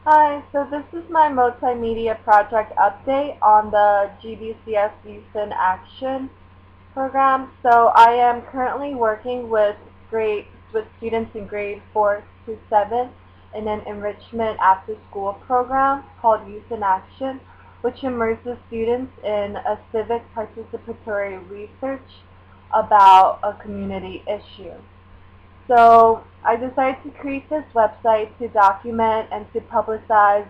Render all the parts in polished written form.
Hi, so this is my multimedia project update on the GBCS Youth in Action program. So I am currently working with students in grade 4 to 7 in an enrichment after school program called Youth in Action, which immerses students in a civic participatory research about a community issue. So I decided to create this website to document and to publicize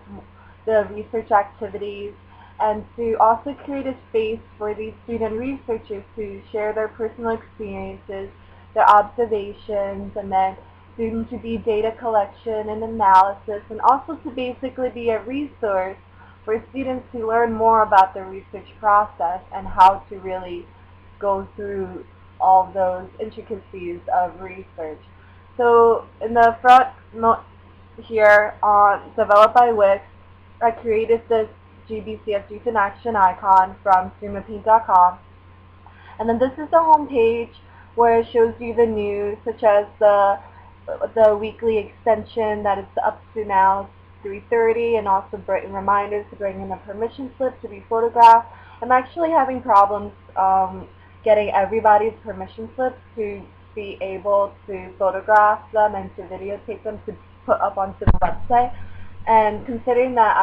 the research activities and to also create a space for these student researchers to share their personal experiences, their observations, and then soon to be data collection and analysis, and also to basically be a resource for students to learn more about the research process and how to really go through all those intricacies of research. So in the front here on Developed by Wix, I created this GBCS Youth in Action icon from streamofpaint.com. And then this is the home page where it shows you the news, such as the weekly extension that is up to now 3:30, and also reminders to bring in a permission slip to be photographed. I'm actually having problems getting everybody's permission slips to be able to photograph them and to videotape them to put up onto the website. And considering that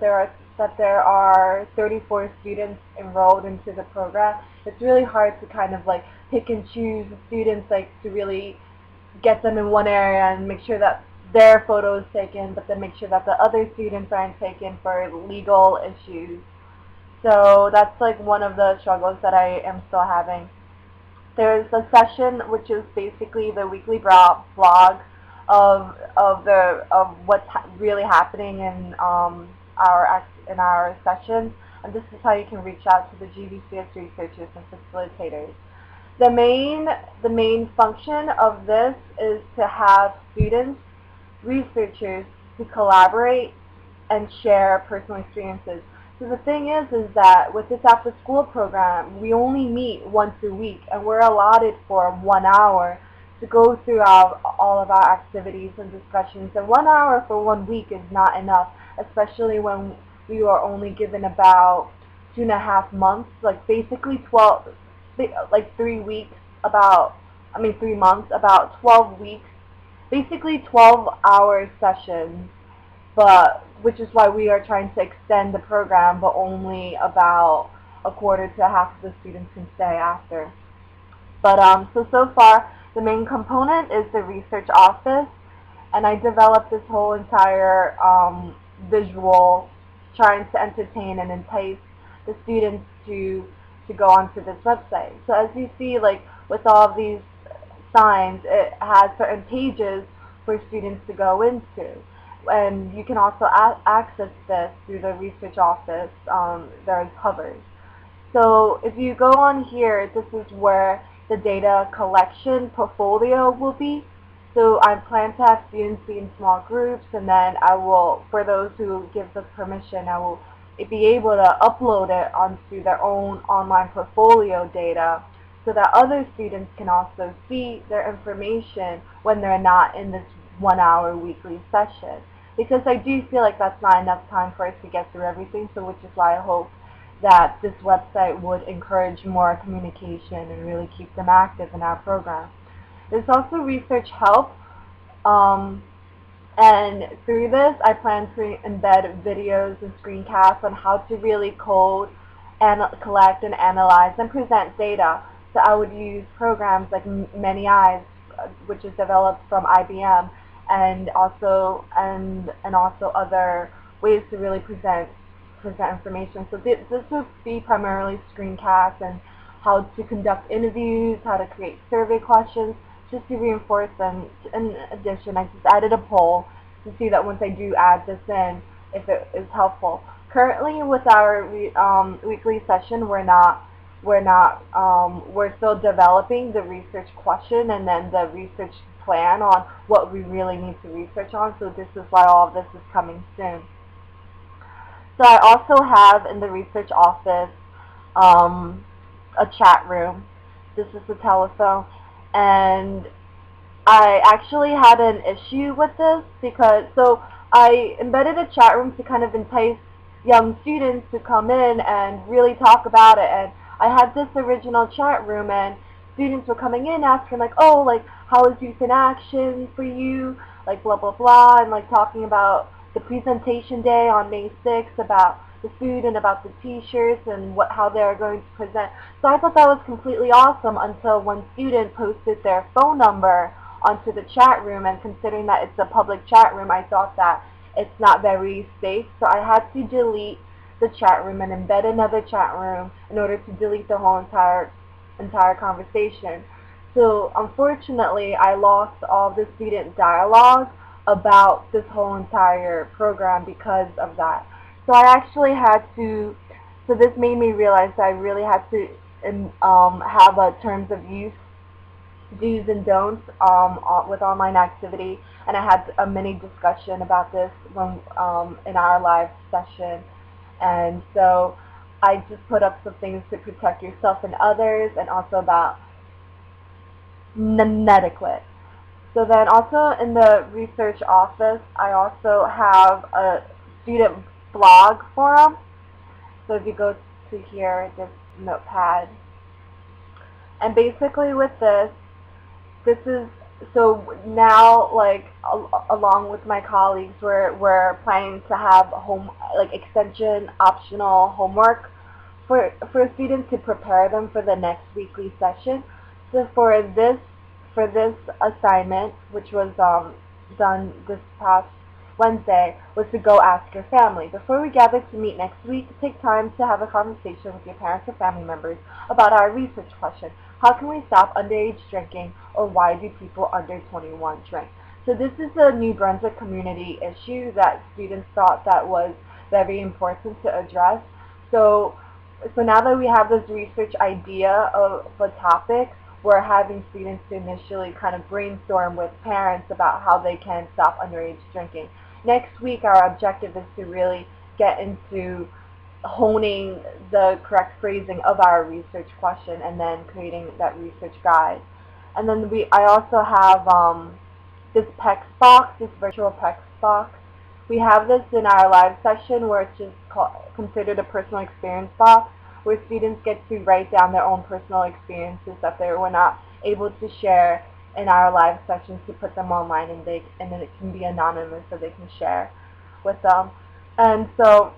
there are 34 students enrolled into the program, it's really hard to kind of like pick and choose the students, like to really get them in one area and make sure that their photo is taken, but then make sure that the other students aren't taken for legal issues. So that's like one of the struggles that I am still having. There's a session which is basically the weekly blog of what's really happening in our sessions, and this is how you can reach out to the GBCS researchers and facilitators. The main function of this is to have students, researchers, to collaborate and share personal experiences. So the thing is that with this after school program, we only meet once a week, and we're allotted for 1 hour to go through all of our activities and discussions. And 1 hour for 1 week is not enough, especially when we are only given about 2.5 months, like basically 12, like 3 weeks, 3 months, about 12 weeks, basically 12-hour sessions, but which is why we are trying to extend the program, but only about a quarter to half of the students can stay after. But so far, the main component is the research office, and I developed this whole entire visual, trying to entertain and entice the students to go onto this website. So as you see, like with all of these signs, it has certain pages for students to go into. And you can also access this through the research office. There's covers. So if you go on here, this is where the data collection portfolio will be. So I plan to have students be in small groups, and then I will, for those who give the permission, I will be able to upload it onto their own online portfolio data so that other students can also see their information when they're not in this 1 hour weekly session. Because I do feel like that's not enough time for us to get through everything, so which is why I hope that this website would encourage more communication and really keep them active in our program. There's also research help, um, and through this I plan to embed videos and screencasts on how to really code and collect and analyze and present data. So I would use programs like Many Eyes, which is developed from IBM, and also other ways to really present information. So this would be primarily screencasts and how to conduct interviews, how to create survey questions, just to reinforce them. In addition, I just added a poll to see that once I do add this in, if it is helpful. Currently, with our weekly session, we're still developing the research question and then the research plan on what we really need to research on. So this is why all of this is coming soon. So I also have in the research office um, a chat room. This is the telephone, and I actually had an issue with this because I embedded a chat room to kind of entice young students to come in and really talk about it. And I had this original chat room, and students were coming in asking like, oh, like, how is youth in action for you? Like, blah, blah, blah, and like talking about the presentation day on May 6th, about the food and about the t-shirts and how they're going to present. So I thought that was completely awesome until one student posted their phone number onto the chat room, and considering that it's a public chat room, I thought that it's not very safe. So I had to delete the chat room and embed another chat room in order to delete the whole entire conversation. So unfortunately, I lost all the student dialogue about this whole entire program because of that. So I actually had to, so this made me realize that I really had to have a terms of use, do's and don'ts with online activity, and I had a mini discussion about this when in our live session. And so I just put up some things to protect yourself and others, and also about netiquette. So then also in the research office, I also have a student blog forum. So if you go to here, this notepad, and basically with this is, so now, like, along with my colleagues, we're planning to have like extension optional homework for students to prepare them for the next weekly session. So for this assignment, which was done this past Wednesday, was to go ask your family. Before we gather to meet next week, take time to have a conversation with your parents or family members about our research question. How can we stop underage drinking, or why do people under 21 drink? So this is a New Brunswick community issue that students thought that was very important to address. So now that we have this research idea of a topic, we're having students to initially kind of brainstorm with parents about how they can stop underage drinking. Next week, our objective is to really get into honing the correct phrasing of our research question and then creating that research guide. And then I also have this PEX box, this virtual PEX box. We have this in our live session where it's just considered a personal experience box, where students get to write down their own personal experiences that they were not able to share in our live sessions, to put them online, and then it can be anonymous so they can share with them. And so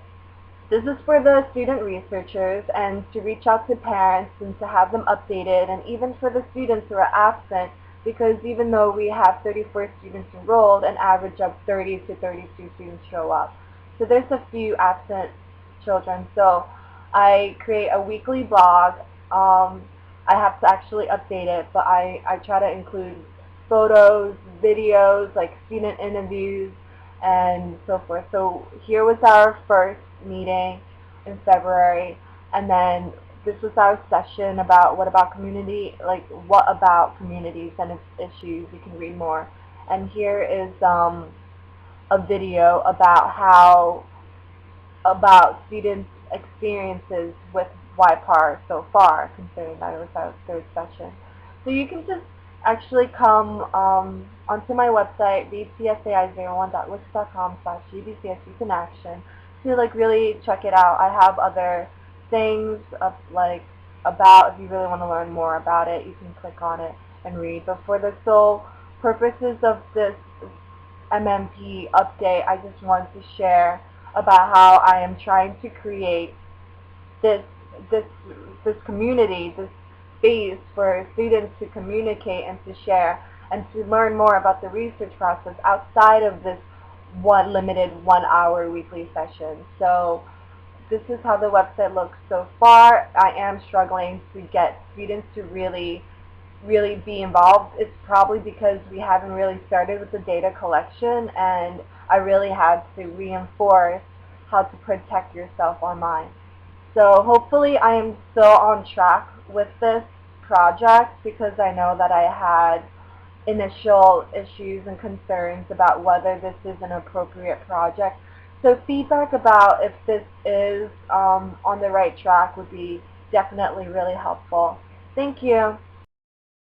this is for the student researchers, and to reach out to parents and to have them updated, and even for the students who are absent, because even though we have 34 students enrolled, an average of 30 to 32 students show up. So there's a few absent children. So I create a weekly blog. I have to actually update it, but I try to include photos, videos, like student interviews, and so forth. So here was our first meeting in February, and then this was our session about what about communities and its issues. You can read more. And here is a video about students' experiences with YPAR so far, considering that it was our third session. So you can just actually come onto my website, btsai01.wix.com/gbcs Youth in Action, to like really check it out. I have other things about, if you really want to learn more about it, you can click on it and read. But for the sole purposes of this MMP update, I just wanted to share about how I am trying to create this this community, this space for students to communicate and to share and to learn more about the research process outside of this limited 1-hour weekly session. So this is how the website looks so far. I am struggling to get students to really be involved. It's probably because we haven't really started with the data collection, and I really had to reinforce how to protect yourself online. So hopefully I am still on track with this project, because I know that I had initial issues and concerns about whether this is an appropriate project. So feedback about if this is on the right track would be definitely really helpful. Thank you.